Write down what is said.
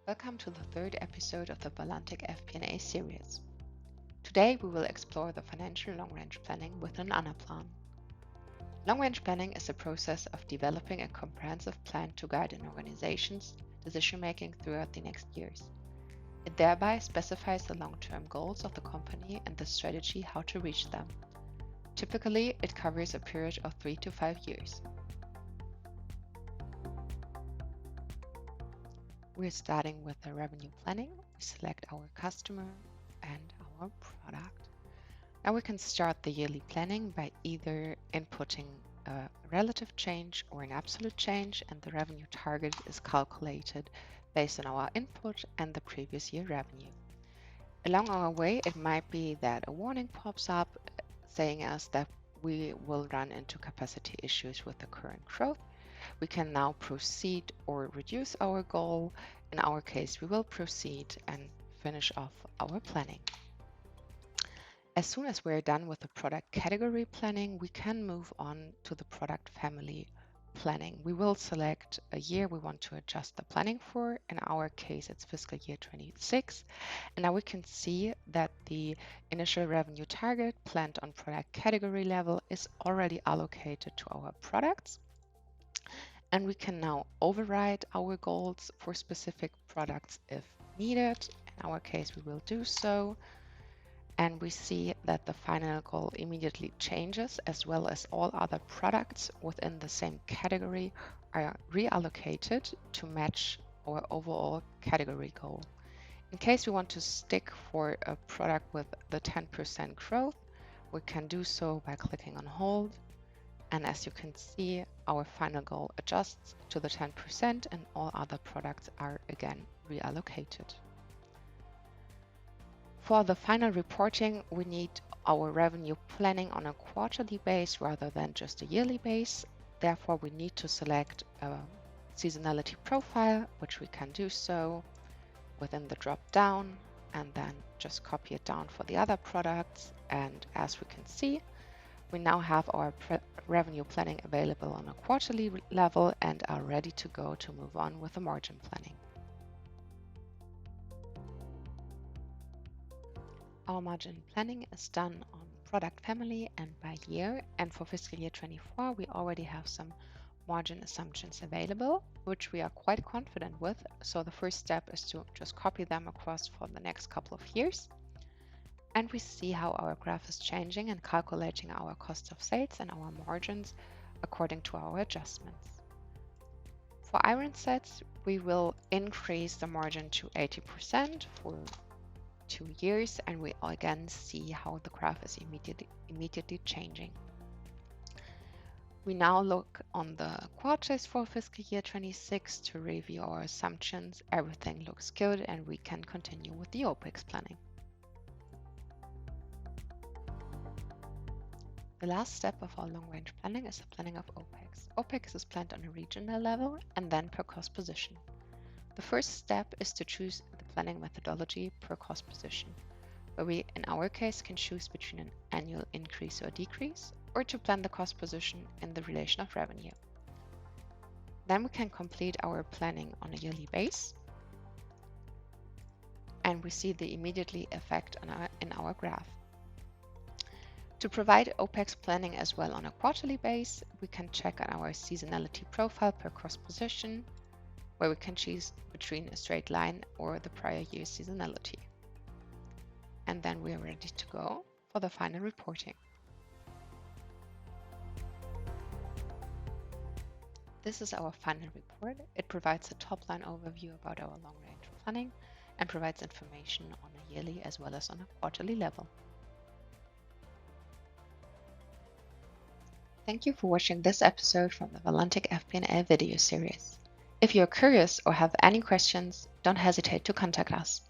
Welcome to the third episode of the Valantic FP&A series. Today we will explore the financial long-range planning with an Anaplan. Long-range planning is the process of developing a comprehensive plan to guide an organization's decision-making throughout the next years. It thereby specifies the long-term goals of the company and the strategy how to reach them. Typically, it covers a period of 3 to 5 years. We're starting with the revenue planning. We select our customer and our product. Now we can start the yearly planning by either inputting a relative change or an absolute change, and the revenue target is calculated based on our input and the previous year revenue. Along our way, it might be that a warning pops up saying us that we will run into capacity issues with the current growth. We can now proceed or reduce our goal. In our case, we will proceed and finish off our planning. As soon as we're done with the product category planning, we can move on to the product family planning. We will select a year we want to adjust the planning for. In our case, it's fiscal year 26. And now we can see that the initial revenue target planned on product category level is already allocated to our products. And we can now override our goals for specific products if needed. In our case, we will do so. And we see that the final goal immediately changes, as well as all other products within the same category are reallocated to match our overall category goal. In case we want to stick for a product with the 10% growth, we can do so by clicking on hold. And as you can see, our final goal adjusts to the 10% and all other products are again reallocated. For the final reporting, we need our revenue planning on a quarterly base rather than just a yearly base. Therefore, we need to select a seasonality profile, which we can do so within the drop down and then just copy it down for the other products. And as we can see, we now have our revenue planning available on a quarterly level and are ready to go to move on with the margin planning. Our margin planning is done on product family and by year, and for fiscal year 24 we already have some margin assumptions available, which we are quite confident with. So the first step is to just copy them across for the next couple of years. And we see how our graph is changing and calculating our cost of sales and our margins according to our adjustments. For iron sets, we will increase the margin to 80% for 2 years, and we again see how the graph is immediately changing. We now look on the quarters for fiscal year 26 to review our assumptions. Everything looks good and we can continue with the OPEX planning. The last step of our long-range planning is the planning of OPEX. OPEX is planned on a regional level and then per cost position. The first step is to choose the planning methodology per cost position, where we, in our case, can choose between an annual increase or decrease, or to plan the cost position in the relation of revenue. Then we can complete our planning on a yearly base, and we see the immediately effect in our graph. To provide OPEX planning as well on a quarterly base, we can check on our seasonality profile per cost position, where we can choose between a straight line or the prior year's seasonality. And then we are ready to go for the final reporting. This is our final report. It provides a top-line overview about our long-range planning and provides information on a yearly as well as on a quarterly level. Thank you for watching this episode from the Valantic FP&A video series. If you're curious or have any questions, don't hesitate to contact us.